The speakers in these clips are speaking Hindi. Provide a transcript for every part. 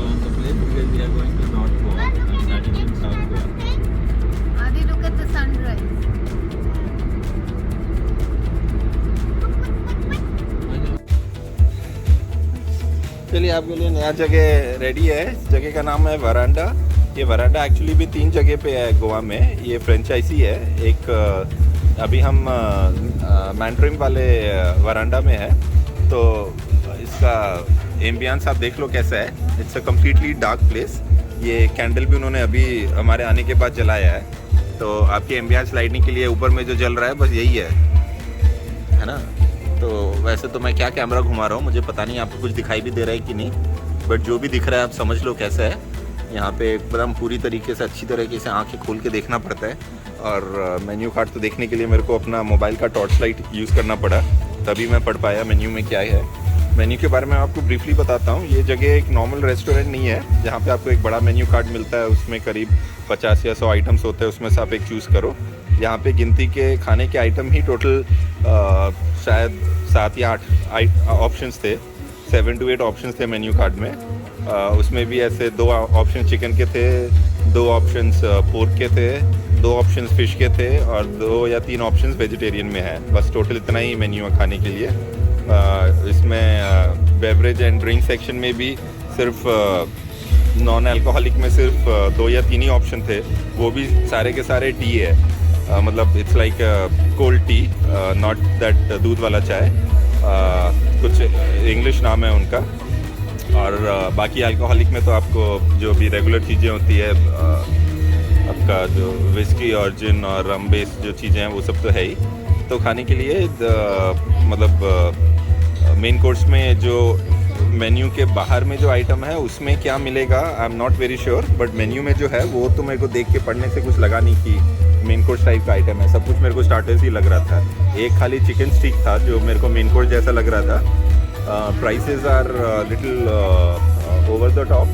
snowfall on the place because we are going to North Goa and that is in South Goa. Adi, look at the sunrise. चलिए आपके लिए नया जगह रेडी है। इस जगह का नाम है वरांडा। ये वरांडा एक्चुअली भी 3 जगह पे है गोवा में। ये फ्रेंचाइजी है। एक अभी हम मैंड्रिम वाले वरांडा में है, तो इसका एम्बियंस आप देख लो कैसा है। It's a completely dark place. ये कैंडल भी उन्होंने अभी हमारे आने के बाद जलाया है, तो आपकी एम्बियंस लाइटिंग के लिए ऊपर में जो जल रहा है बस यही है ना। तो वैसे तो मैं क्या कैमरा घुमा रहा हूँ, मुझे पता नहीं आपको कुछ दिखाई भी दे रहा है कि नहीं, बट जो भी दिख रहा है आप समझ लो कैसा है। यहाँ पे एकदम पूरी तरीके से अच्छी तरीके से आंखें खोल के देखना पड़ता है। और मेन्यू कार्ड तो देखने के लिए मेरे को अपना मोबाइल का टॉर्च लाइट यूज़ करना पड़ा, तभी मैं पढ़ पाया मेन्यू में क्या है। मेन्यू के बारे में आपको ब्रीफली बताता हूँ। ये जगह एक नॉर्मल रेस्टोरेंट नहीं है जहाँ पे आपको एक बड़ा मेन्यू कार्ड मिलता है, उसमें करीब 50 या 100 आइटम्स होते हैं, उसमें से आप एक चूज़ करो। यहाँ पे गिनती के खाने के आइटम ही टोटल शायद 7 या 8 ऑप्शंस थे। 7 to 8 ऑप्शंस थे मेन्यू कार्ड में। उसमें भी ऐसे 2 ऑप्शन चिकन के थे, 2 ऑप्शंस पोर्क के थे, 2 ऑप्शंस फिश के थे और 2 या 3 ऑप्शंस वेजिटेरियन में है। बस टोटल इतना ही मेन्यू है खाने के लिए। इसमें बेवरेज एंड ड्रिंक सेक्शन में भी सिर्फ नॉन अल्कोहलिक में सिर्फ 2 या 3 ही ऑप्शन थे, वो भी सारे के सारे टी है। मतलब it's like cold T, not that दूध वाला चाय। कुछ इंग्लिश नाम है उनका। और बाकी अल्कोहलिक में तो आपको जो भी रेगुलर चीज़ें होती है, आपका जो विस्की और जिन और रम बेस जो चीज़ें हैं वो सब तो है ही। तो खाने के लिए मतलब मेन कोर्स में जो मेन्यू के बाहर में जो आइटम है उसमें क्या मिलेगा I am not very sure, but menu में जो है वो तो मेरे को देख के पढ़ने से कुछ लगा नहीं कि मेन कोर्स टाइप का आइटम है। सब कुछ मेरे को स्टार्टर्स ही लग रहा था। एक खाली चिकन स्टिक था जो मेरे को मेन कोर्स जैसा लग रहा था। Prices are little over the top.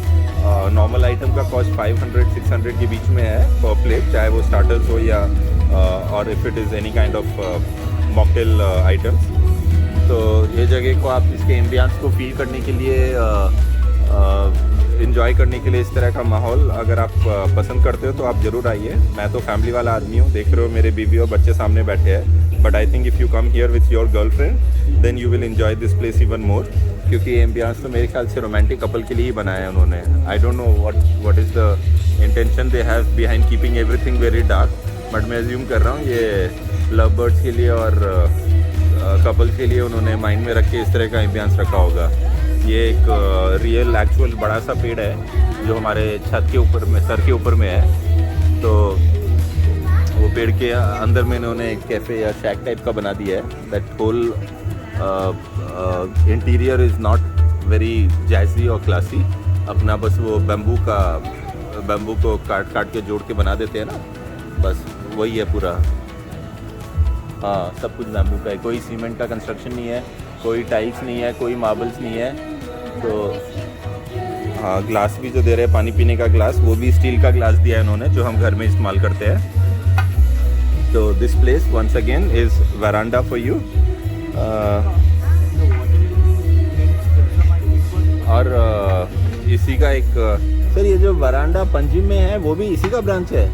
Normal item का कॉस्ट 500-600 के बीच में है पर प्लेट, चाहे वो स्टार्टर्स हो या और if it is any kind of mocktail items. तो ये जगह को आप इसके एम्बियंस को फील करने के लिए, इन्जॉय करने के लिए, इस तरह का माहौल अगर आप पसंद करते हो तो आप ज़रूर आइए। मैं तो फैमिली वाला आदमी हूँ, देख रहे हो मेरे बीवी और बच्चे सामने बैठे हैं, but I think if you come here with your girlfriend then you will enjoy this place even more, क्योंकि एम्बियंस तो मेरे ख्याल से रोमांटिक कपल के लिए ही बनाया है उन्होंने। I don't know what is the intention they have behind keeping everything very dark, but मैं अज्यूम कर रहा हूँ ये लव बर्ड्स के लिए और कपल के लिए उन्होंने माइंड में रख के इस तरह का एम्बियंस रखा होगा। ये एक रियल एक्चुअल बड़ा सा पेड़ है जो हमारे छत के ऊपर में, सर के ऊपर में है। तो वो पेड़ के अंदर में इन्होंने एक कैफ़े या शैक टाइप का बना दिया है। That whole interior is not very jazzy और क्लासी। अपना बस वो बैम्बू को काट के जोड़ के बना देते हैं ना, बस वही है पूरा। हाँ, सब कुछ बैम्बू का है। कोई सीमेंट का कंस्ट्रक्शन नहीं है, कोई टाइल्स नहीं है, कोई मार्बल्स नहीं है। तो हाँ, ग्लास भी जो दे रहे हैं पानी पीने का ग्लास, वो भी स्टील का ग्लास दिया है इन्होंने जो हम घर में इस्तेमाल करते हैं। तो this place once again is veranda for you. और इसी का एक सर, ये जो वरांडा पंजिम में है वो भी इसी का ब्रांच है?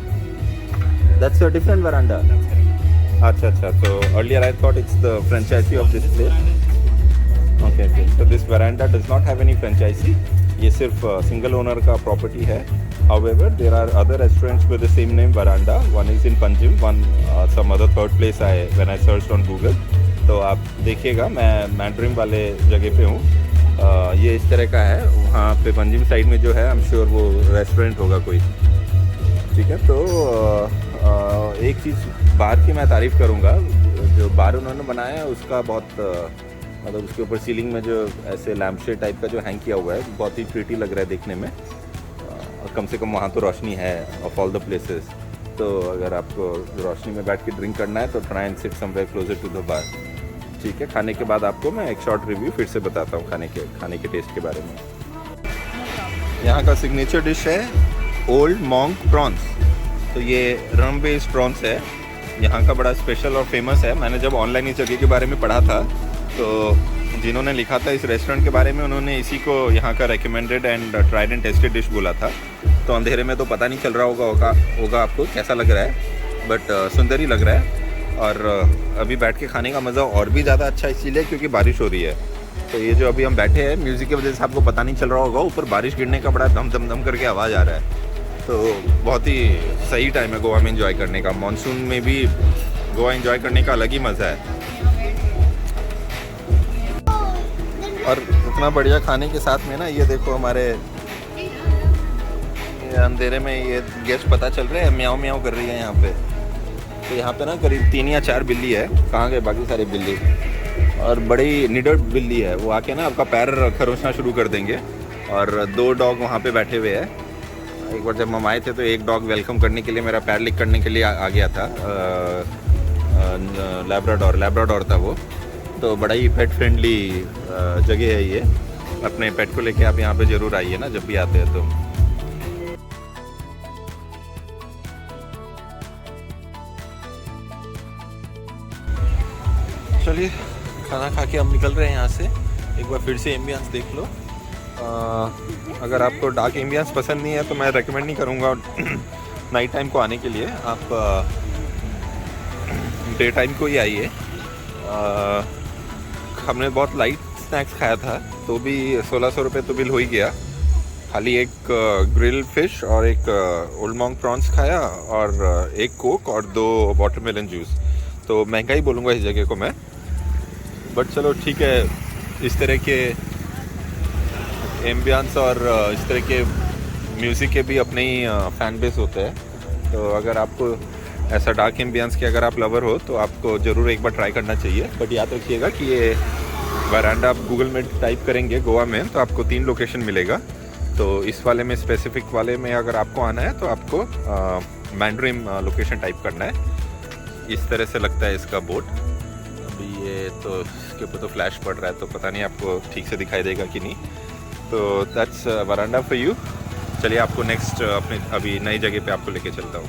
That's a different veranda. अच्छा, तो earlier I thought it's the franchise of this place. Okay, तो this veranda does not have any franchise, ये सिर्फ सिंगल ओनर का प्रॉपर्टी है। However, there are other restaurants with the same name Varanda. One is in Panjim, one some other third place when I searched on Google. तो आप देखिएगा, मैं मैंड्रिम वाले जगह पे हूँ। ये इस तरह का है। वहाँ पे पंजिम साइड में जो है आई एम श्योर वो रेस्टोरेंट होगा कोई। ठीक है, तो एक चीज़ बार की मैं तारीफ़ करूँगा, जो बार उन्होंने बनाया है उसका बहुत मतलब उसके ऊपर सीलिंग में जो ऐसे लैम्प शेड टाइप का जो हैंग किया हुआ है बहुत ही प्रीटी लग रहा है देखने में। कम से कम वहाँ तो रोशनी है ऑफ ऑल द प्लेसेस। तो अगर आपको रोशनी में बैठ के ड्रिंक करना है तो try and sit somewhere closer to the bar. ठीक है, खाने के बाद आपको मैं एक शॉर्ट रिव्यू फिर से बताता हूँ खाने के टेस्ट के बारे में। यहाँ का सिग्नेचर डिश है ओल्ड मॉन्क प्रॉन्स। तो ये रम बेस्ड प्रॉन्स है, यहाँ का बड़ा स्पेशल और फेमस है। मैंने जब ऑनलाइन इस जगह के बारे में पढ़ा था तो जिन्होंने लिखा था इस रेस्टोरेंट के बारे में, उन्होंने इसी को यहाँ का recommended and tried and tested dish बोला था। तो अंधेरे में तो पता नहीं चल रहा होगा आपको कैसा लग रहा है, बट सुंदर ही लग रहा है। और अभी बैठ के खाने का मज़ा और भी ज़्यादा अच्छा इसीलिए क्योंकि बारिश हो रही है। तो ये जो अभी हम बैठे हैं, म्यूज़िक की वजह से आपको पता नहीं चल रहा होगा, ऊपर बारिश गिरने का बड़ा दम दम दम करके आवाज़ आ रहा है। तो बहुत ही सही टाइम है गोवा में एंजॉय करने का। मानसून में भी गोवा एंजॉय करने का अलग ही मज़ा है। और इतना बढ़िया खाने के साथ में ना, ये देखो हमारे ये अंधेरे में ये गेस्ट पता चल रहे हैं, म्याऊं म्याऊं कर रही है यहाँ पे। तो यहाँ पे ना करीब 3 या 4 बिल्ली है। कहाँ गए बाकी सारी बिल्ली? और बड़ी निडर बिल्ली है, वो आके ना आपका पैर खरोचना शुरू कर देंगे। और 2 डॉग वहाँ पे बैठे हुए हैं। एक बार जब हम आए थे तो एक डॉग वेलकम करने के लिए, मेरा पैर लिक करने के लिए आ गया था। लैब्राडोर था वो। तो बड़ा ही पेट फ्रेंडली जगह है ये। अपने पेट को लेके आप यहाँ पे ज़रूर आइए ना जब भी आते हैं तो। चलिए खाना खा के हम निकल रहे हैं यहाँ से। एक बार फिर से एम्बियंस देख लो। अगर आपको डार्क एम्बियंस पसंद नहीं है तो मैं रेकमेंड नहीं करूँगा नाइट टाइम को आने के लिए। आप डे टाइम को ही आइए। हमने बहुत लाइट स्नैक्स खाया था तो भी 1600 रुपये तो बिल हो ही गया। खाली एक ग्रिल फिश और एक ओल्ड मॉन्क प्रॉन्स खाया और एक कोक और 2 वाटरमेलन जूस। तो महंगा ही बोलूँगा इस जगह को मैं, बट चलो ठीक है। इस तरह के एम्बियंस और इस तरह के म्यूज़िक के भी अपने ही फ़ैन बेस होते हैं। तो अगर आपको ऐसा डार्क एम्बियंस के अगर आप लवर हो तो आपको ज़रूर एक बार ट्राई करना चाहिए। बट याद रखिएगा कि ये वरांडा आप गूगल में टाइप करेंगे गोवा में तो आपको 3 लोकेशन मिलेगा। तो इस वाले में स्पेसिफिक वाले में अगर आपको आना है तो आपको मैंड्रिम लोकेशन टाइप करना है। इस तरह से लगता है इसका बोर्ड। अभी ये तो इसके ऊपर तो फ्लैश पड़ रहा है तो पता नहीं आपको ठीक से दिखाई देगा कि नहीं। तो दैट्स वरांडा फॉर यू। चलिए आपको नेक्स्ट अपने अभी नई जगह पे आपको लेके चलता हूँ।